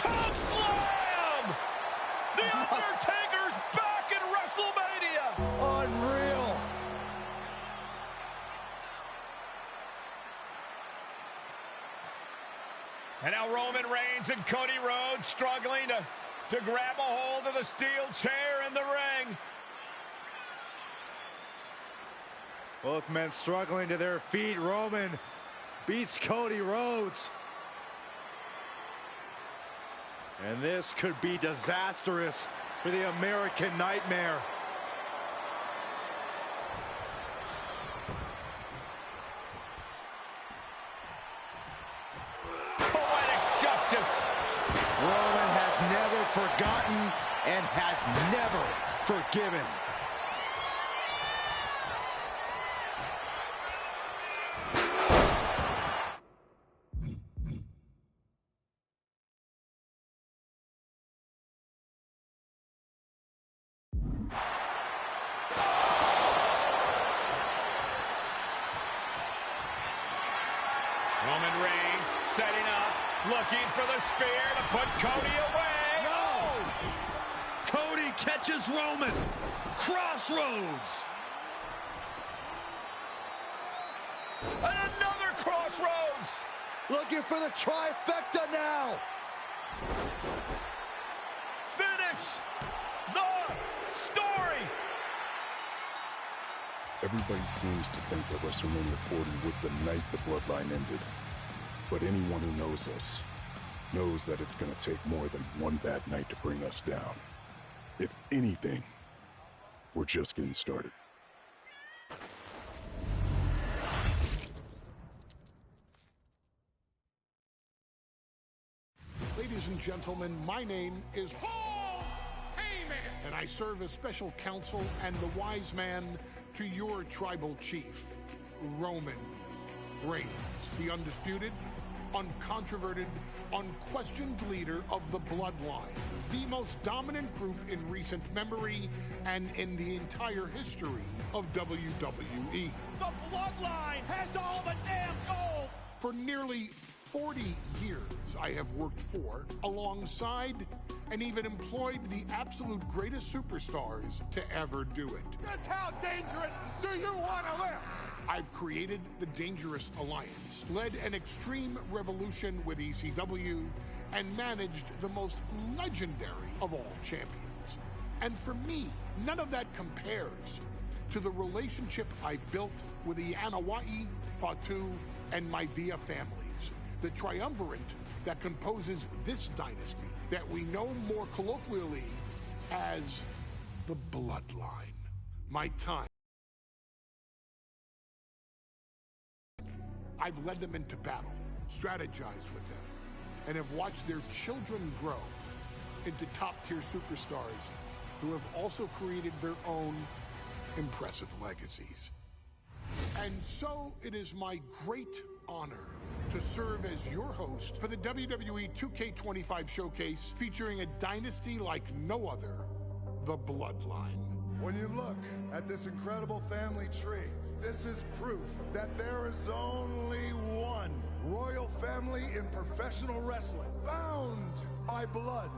Choke slam! The Undertaker's back in WrestleMania! Unreal! And now Roman Reigns and Cody Rhodes struggling to grab a hold of the steel chair in the ring. Both men struggling to their feet. Roman beats Cody Rhodes. And this could be disastrous for the American Nightmare. Poetic justice. Roman has never forgotten and has never forgiven. Roman Reigns setting up, looking for the spear to put Cody away. No! Cody catches Roman. Crossroads. And another crossroads. Looking for the trifecta now. Finish the story. Everybody seems to think that WrestleMania 40 was the night the bloodline ended. But anyone who knows us knows that it's going to take more than one bad night to bring us down. If anything, we're just getting started. Ladies and gentlemen, my name is Paul Heyman, and I serve as special counsel and the wise man to your tribal chief, Roman Reigns, the undisputed, uncontroverted, unquestioned leader of the Bloodline, the most dominant group in recent memory and in the entire history of WWE. The Bloodline has all the damn gold. For nearly 40 years, I have worked for, alongside, and even employed the absolute greatest superstars to ever do it. Just how dangerous do you want to live? I've created the Dangerous Alliance, led an extreme revolution with ECW, and managed the most legendary of all champions. And for me, none of that compares to the relationship I've built with the Anoa'i, Fatu, and Maivia families, the triumvirate that composes this dynasty that we know more colloquially as the Bloodline. My time. I've led them into battle, strategized with them, and have watched their children grow into top-tier superstars who have also created their own impressive legacies. And so it is my great honor to serve as your host for the WWE2K25 showcase featuring a dynasty like no other, the Bloodline. When you look at this incredible family tree, this is proof that there is only one royal family in professional wrestling, bound by blood.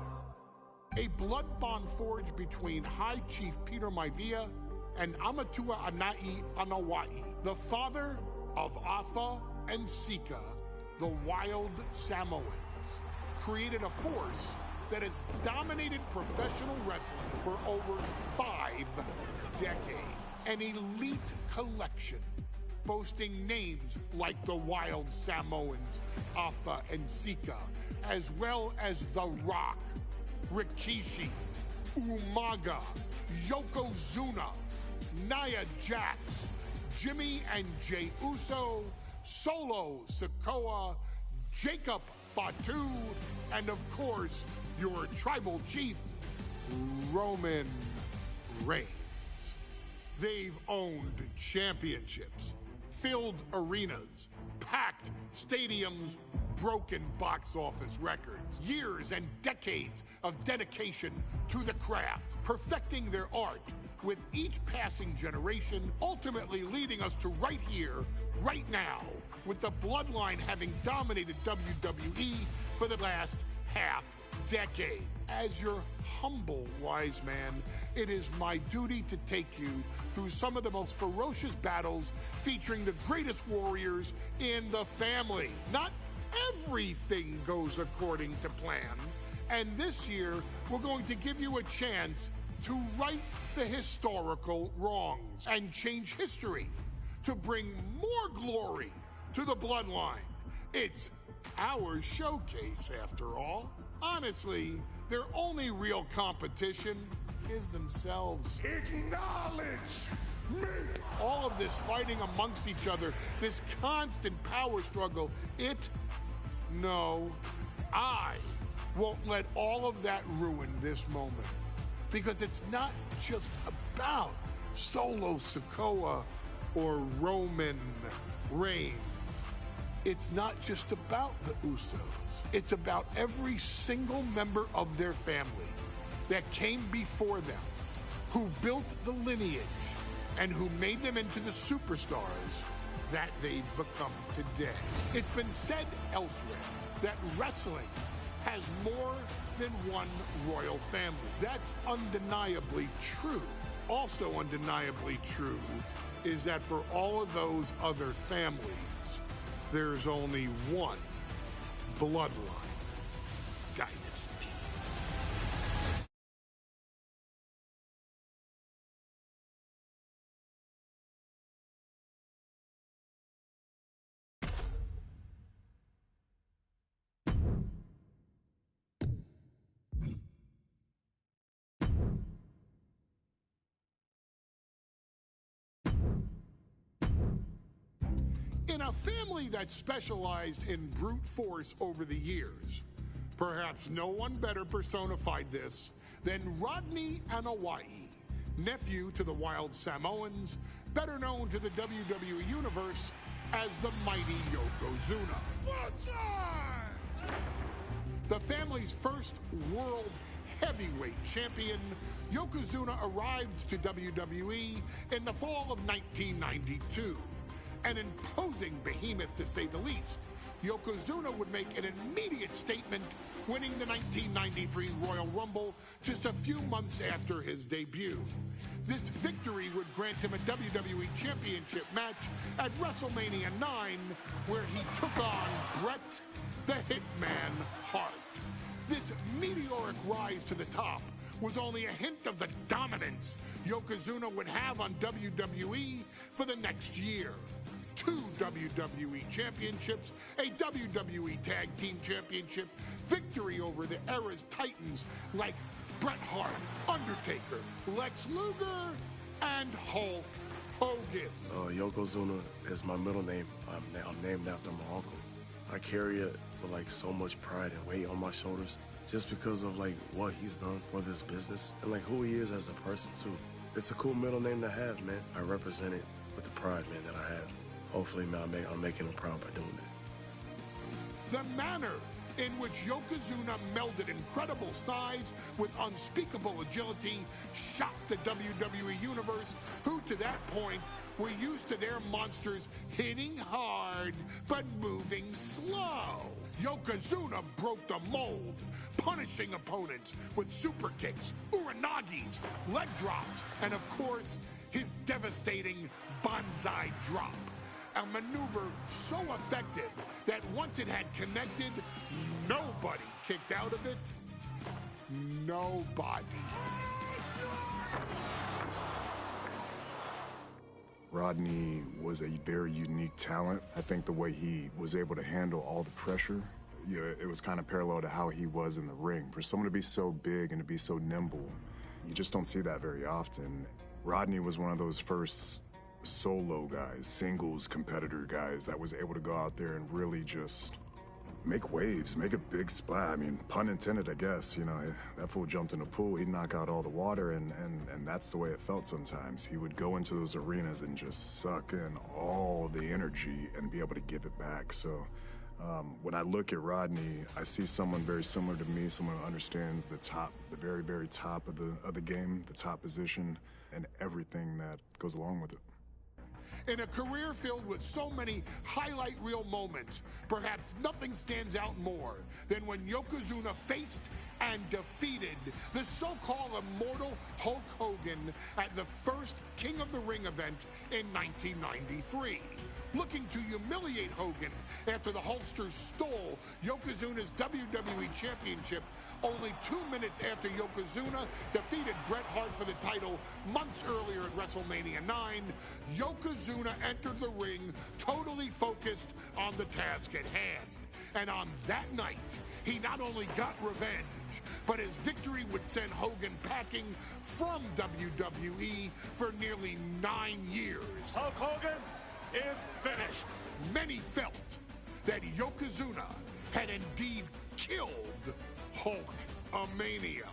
A blood bond forged between High Chief Peter Maivia and Amatua Anai Anoa'i, the father of Afa and Sika, the wild Samoans, created a force that has dominated professional wrestling for over 5 decades. An elite collection boasting names like the Wild Samoans, Afa and Sika, as well as The Rock, Rikishi, Umaga, Yokozuna, Nia Jax, Jimmy and Jey Uso, Solo Sikoa, Jacob Fatu, and of course, your tribal chief, Roman Reigns. They've owned championships, filled arenas, packed stadiums, broken box office records, years and decades of dedication to the craft, perfecting their art with each passing generation, ultimately leading us to right here, right now, with the Bloodline having dominated WWE for the last half decade. As your humble wise man, it is my duty to take you through some of the most ferocious battles featuring the greatest warriors in the family. Not everything goes according to plan, and this year we're going to give you a chance to right the historical wrongs and change history to bring more glory to the bloodline. It's our showcase, after all. Honestly, their only real competition is themselves. Acknowledge me! All of this fighting amongst each other, this constant power struggle, I won't let all of that ruin this moment. Because it's not just about Solo Sikoa or Roman Reigns. It's not just about the Usos. It's about every single member of their family that came before them, who built the lineage, and who made them into the superstars that they've become today. It's been said elsewhere that wrestling has more than one royal family. That's undeniably true. Also undeniably true is that for all of those other families, there's only one bloodline dynasty. In a family that specialized in brute force over the years, perhaps no one better personified this than Rodney Anawai, nephew to the Wild Samoans, better known to the WWE Universe as the mighty Yokozuna. What's on? The family's first world heavyweight champion, Yokozuna arrived to WWE in the fall of 1992. An imposing behemoth, to say the least, Yokozuna would make an immediate statement, winning the 1993 Royal Rumble just a few months after his debut. This victory would grant him a WWE Championship match at WrestleMania 9, where he took on Bret the Hitman Hart. This meteoric rise to the top was only a hint of the dominance Yokozuna would have on WWE for the next year. 2 WWE championships, a WWE Tag Team Championship, victory over the era's titans like Bret Hart, Undertaker, Lex Luger, and Hulk Hogan. Yokozuna is my middle name. I'm named after my uncle. I carry it with like so much pride and weight on my shoulders just because of like what he's done for this business and like who he is as a person too. It's a cool middle name to have, man. I represent it with the pride, man, that I have. Hopefully, man, I'm making him proud by doing it. The manner in which Yokozuna melded incredible size with unspeakable agility shocked the WWE Universe, who to that point were used to their monsters hitting hard but moving slow. Yokozuna broke the mold, punishing opponents with super kicks, uranagis, leg drops, and of course, his devastating Banzai drop. A maneuver so effective that once it had connected, nobody kicked out of it. Nobody. Rodney was a very unique talent. I think the way he was able to handle all the pressure, it was kind of parallel to how he was in the ring. For someone to be so big and to be so nimble, you just don't see that very often. Rodney was one of those first solo guys, singles competitor guys that was able to go out there and really just make waves, make a big splash. I mean, pun intended, I guess. You know, that fool jumped in a pool, he'd knock out all the water, and that's the way it felt sometimes. He would go into those arenas and just suck in all the energy and be able to give it back. So when I look at Rodney, I see someone very similar to me, someone who understands the top, the very, very top of the game, the top position, and everything that goes along with it. In a career filled with so many highlight reel moments, perhaps nothing stands out more than when Yokozuna faced and defeated the so-called immortal Hulk Hogan at the first King of the Ring event in 1993. Looking to humiliate Hogan after the Hulkster stole Yokozuna's WWE Championship only 2 minutes after Yokozuna defeated Bret Hart for the title months earlier at WrestleMania 9, Yokozuna entered the ring totally focused on the task at hand. And on that night, he not only got revenge, but his victory would send Hogan packing from WWE for nearly 9 years. Hulk Hogan is finished. Many felt that Yokozuna had indeed killed Hulkamania.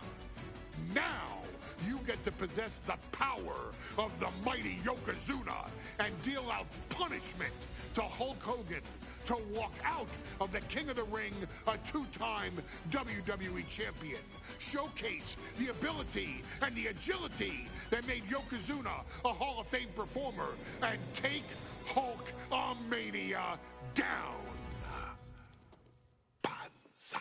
Now you get to possess the power of the mighty Yokozuna and deal out punishment to Hulk Hogan to walk out of the King of the Ring, a 2-time WWE champion. Showcase the ability and the agility that made Yokozuna a Hall of Fame performer and take Hulkamania down. Banzai.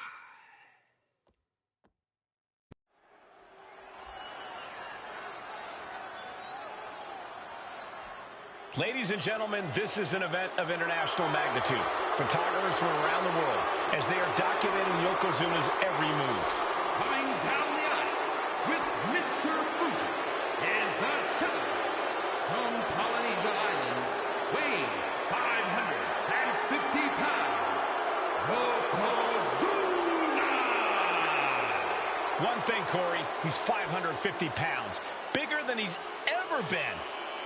Ladies and gentlemen, this is an event of international magnitude. Photographers from around the world as they are documenting Yokozuna's every move. Coming down the aisle with Mr. Fuji is the challenger from Polynesia Islands, weighing 550 pounds, Yokozuna! One thing, Corey, he's 550 pounds, bigger than he's ever been.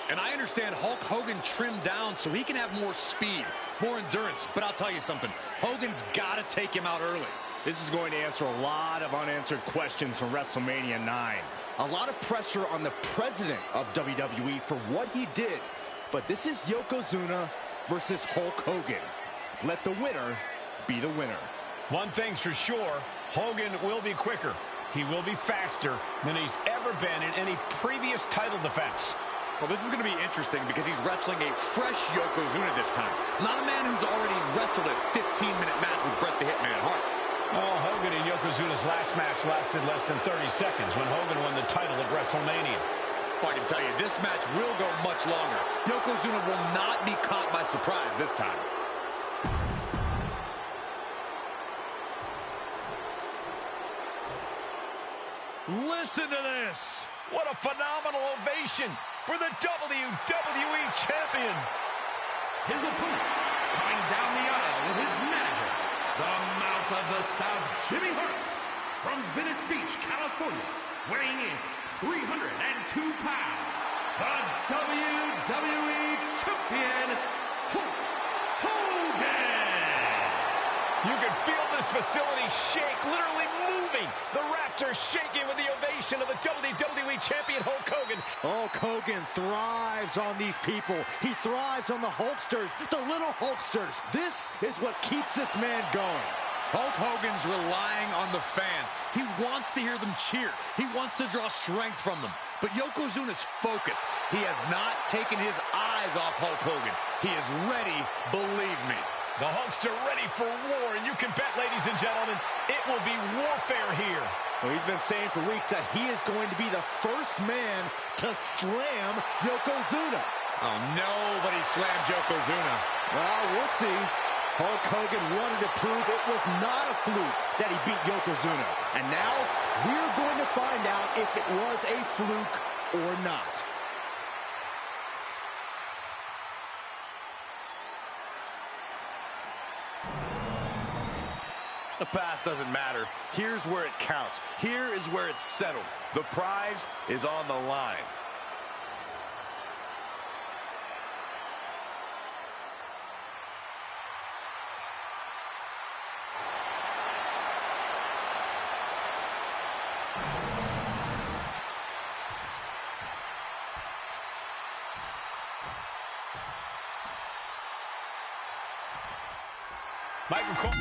And I understand Hulk Hogan trimmed down so he can have more speed, more endurance. But I'll tell you something, Hogan's got to take him out early. This is going to answer a lot of unanswered questions from WrestleMania 9. A lot of pressure on the president of WWE for what he did. But this is Yokozuna versus Hulk Hogan. Let the winner be the winner. One thing's for sure, Hogan will be quicker. He will be faster than he's ever been in any previous title defense. Well, this is going to be interesting because he's wrestling a fresh Yokozuna this time. Not a man who's already wrestled a 15-minute match with Bret the Hitman Hart. Oh, Hogan and Yokozuna's last match lasted less than 30 seconds when Hogan won the title at WrestleMania. Well, I can tell you, this match will go much longer. Yokozuna will not be caught by surprise this time. Listen to this. What a phenomenal ovation for the WWE Champion. His opponent, coming down the aisle with his manager, the mouth of the South, Jimmy Hart, from Venice Beach, California, weighing in 302 pounds, the WWE Champion, Hulk Hogan. You can feel this facility shake, literally moving. The rafters shaking with the ovation of the WWE Champion, Hulk Hogan. Hulk Hogan thrives on these people. He thrives on the Hulksters, the little Hulksters. This is what keeps this man going. Hulk Hogan's relying on the fans. He wants to hear them cheer. He wants to draw strength from them. But Yokozuna's focused. He has not taken his eyes off Hulk Hogan. He is ready, believe me. The Hulkster ready for war, and you can bet, ladies and gentlemen, it will be warfare here. Well, he's been saying for weeks that he is going to be the first man to slam Yokozuna. Oh, nobody slams Yokozuna. Well, we'll see. Hulk Hogan wanted to prove it was not a fluke that he beat Yokozuna. And now we're going to find out if it was a fluke or not. The past doesn't matter. Here's where it counts. Here is where it's settled. The prize is on the line. Michael Cole.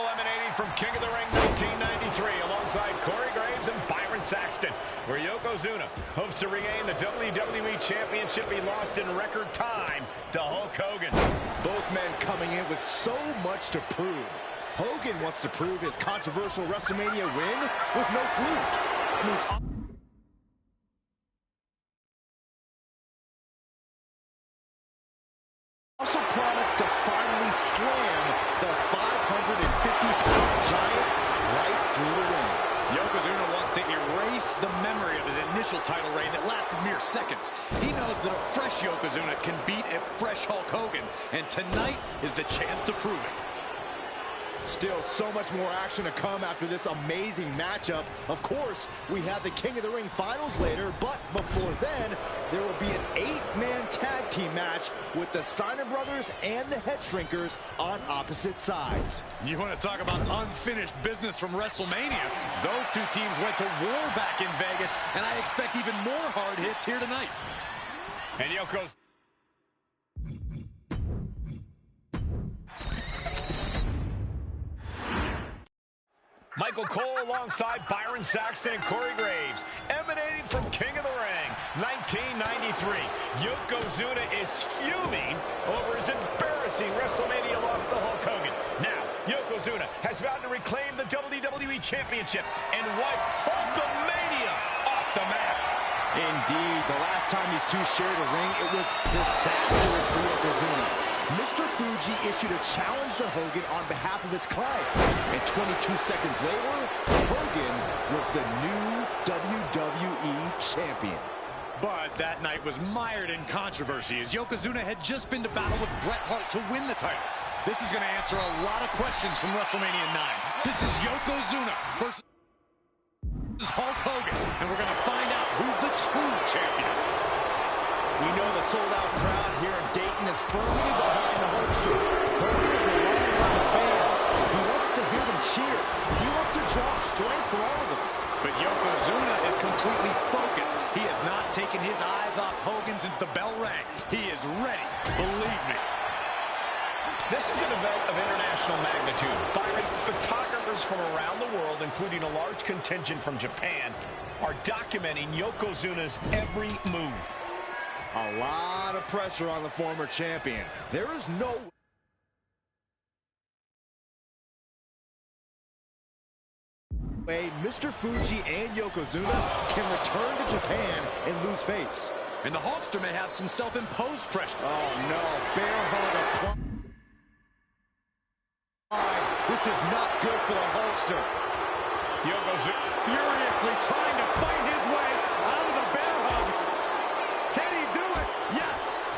Emanating from King of the Ring 1993 alongside Corey Graves and Byron Saxton, where Yokozuna hopes to regain the WWE Championship he lost in record time to Hulk Hogan. Both men coming in with so much to prove. Hogan wants to prove his controversial WrestleMania win was no fluke. He's also promised to finally slam the 550-pound giant right through the ring. Yokozuna wants to erase the memory of his initial title reign that lasted mere seconds. He knows that a fresh Yokozuna can beat a fresh Hulk Hogan, and tonight is the chance to prove it. Still so much more action to come after this amazing matchup. Of course, we have the King of the Ring finals later, but before then, there will be an 8-man tag team match with the Steiner brothers and the Head Shrinkers on opposite sides. You want to talk about unfinished business from WrestleMania? Those two teams went to war back in Vegas, and I expect even more hard hits here tonight. And Yoko's Michael Cole alongside Byron Saxton and Corey Graves, emanating from King of the Ring 1993. Yokozuna is fuming over his embarrassing WrestleMania loss to Hulk Hogan. Now, Yokozuna has vowed to reclaim the WWE Championship and wipe Hulkamania off the map. Indeed, the last time these two shared a ring, it was disastrous for Yokozuna. Mr. Fuji issued a challenge to Hogan on behalf of his client. And 22 seconds later, Hogan was the new WWE Champion. But that night was mired in controversy as Yokozuna had just been to battle with Bret Hart to win the title. This is going to answer a lot of questions from WrestleMania 9. This is Yokozuna versus Hulk Hogan, and we're going to find out who's the true champion. We know the sold-out crowd here in Dayton is firmly behind the Hulkster. Hogan is relying on the fans. He wants to hear them cheer. He wants to draw strength from all of them. But Yokozuna is completely focused. He has not taken his eyes off Hogan since the bell rang. He is ready, believe me. This is an event of international magnitude. Byron, photographers from around the world, including a large contingent from Japan, are documenting Yokozuna's every move. A lot of pressure on the former champion. There is no way Mr. Fuji and Yokozuna can return to Japan and lose face. And the Hulkster may have some self-imposed pressure. Oh no, bear hug applied. This is not good for the Hulkster. Yokozuna furiously trying to fight his way out of the bear hug. Can he do it? Yes.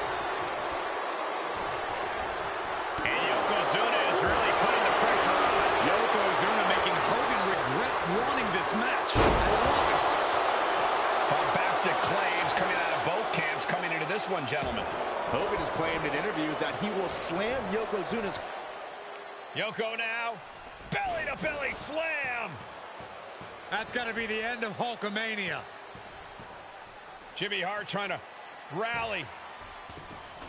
And Yokozuna is really putting the pressure on. Yokozuna making Hogan regret wanting this match. I love it. Bombastic claims coming out of both camps coming into this one, gentlemen. Hogan has claimed in interviews that he will slam Yokozuna's... Yoko now, belly-to-belly slam. That's got to be the end of Hulkamania. Jimmy Hart trying to rally.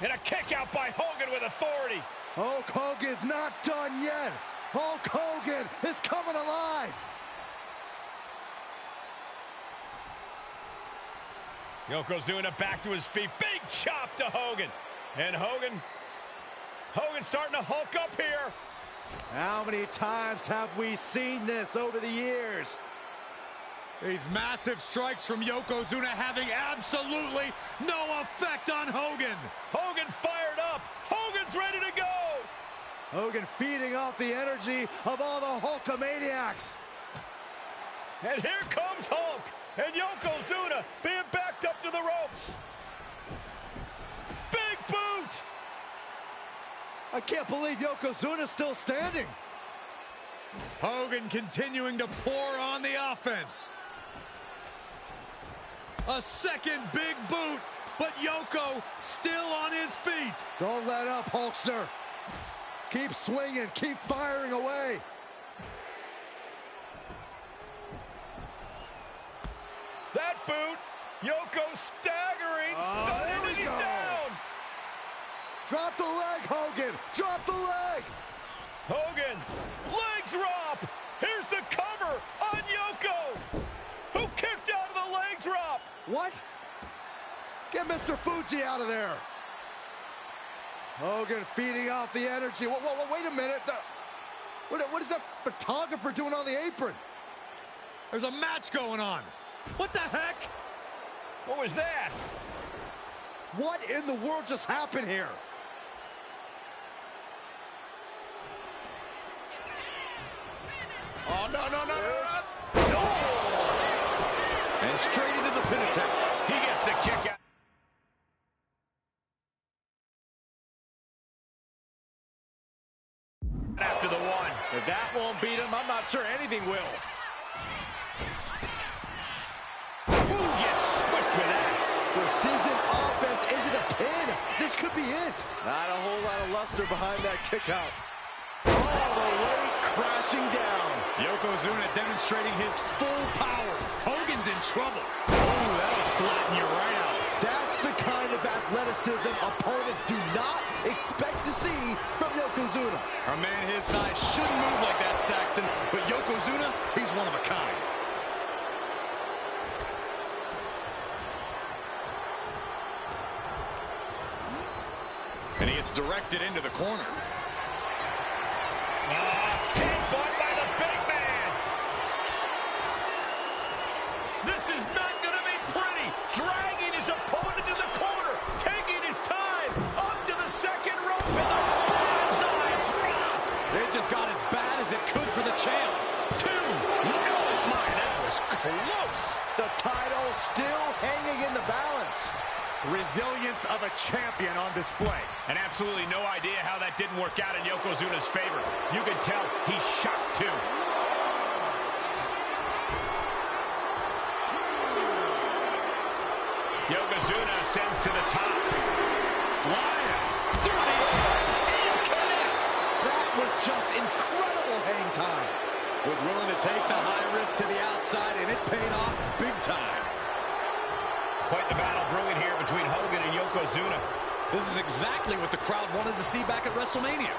And a kick out by Hogan with authority. Hulk Hogan's not done yet. Hulk Hogan is coming alive. Yokozuna back to his feet. Big chop to Hogan. And Hogan starting to hulk up here. How many times have we seen this over the years? These massive strikes from Yokozuna having absolutely no effect on Hogan. Hogan fired up. Hogan's ready to go. Hogan feeding off the energy of all the Hulkamaniacs. And here comes Hulk. And Yokozuna being backed up to the ropes. Big boot. I can't believe Yokozuna's still standing. Hogan continuing to pour on the offense. A second big boot, but Yoko still on his feet. Don't let up, Hulkster. Keep swinging, keep firing away. That boot, Yoko staggering, stunning, and he's down. Drop the leg, Hogan. Drop the leg. Hogan, leg drop. Here's the cover on Yoko, who kicked out of the leg drop. What? Get Mr. Fuji out of there. Hogan feeding off the energy. Whoa, wait a minute. What is that photographer doing on the apron? There's a match going on. What the heck? What was that? What in the world just happened here? Oh, no. And straight into the pin attempt. He gets the kick out. After the one. If that won't beat him, I'm not sure anything will. Ooh, gets squished with that. Precision offense into the pin. This could be it. Not a whole lot of luster behind that kick out. All the way crashing down. Yokozuna demonstrating his full power. Hogan's in trouble. Oh, that'll flatten you right out. That's the kind of athleticism opponents do not expect to see from Yokozuna. A man his size shouldn't move like that, Saxton, but Yokozuna, he's one of a kind. And he gets directed into the corner. Headbutt by the big man. This is not going to be pretty. Dragging his opponent to the corner. Taking his time. Up to the second rope. And the banzai drop. It just got as bad as it could for the champ. 2. Oh, my, that was close. The title still hanging in the balance. Resilience of a champion on display. And absolutely no idea how that didn't work out in Yokozuna's favor. You can tell he's shocked, too. Yokozuna ascends to the top. Flying through the air. And connects. That was just incredible hang time. Was willing to take the high risk to the outside, and it paid off big time. Quite the battle brewing here between Hogan and Yokozuna. This is exactly what the crowd wanted to see back at WrestleMania.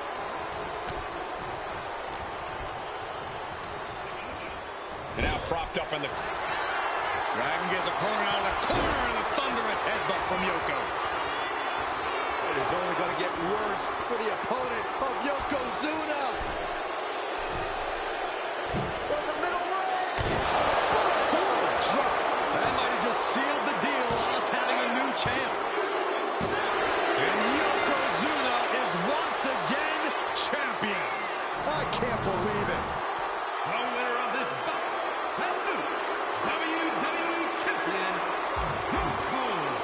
And now propped up in the... Dragon gets opponent out of the corner, and a thunderous headbutt from Yoko. It is only going to get worse for the opponent of Yokozuna. For the middle rope. That might have just sealed the deal on us having a new champ. And Yokozuna is once again champion. I can't believe it. The winner of this bout, and new WWE Champion, Yokozuna.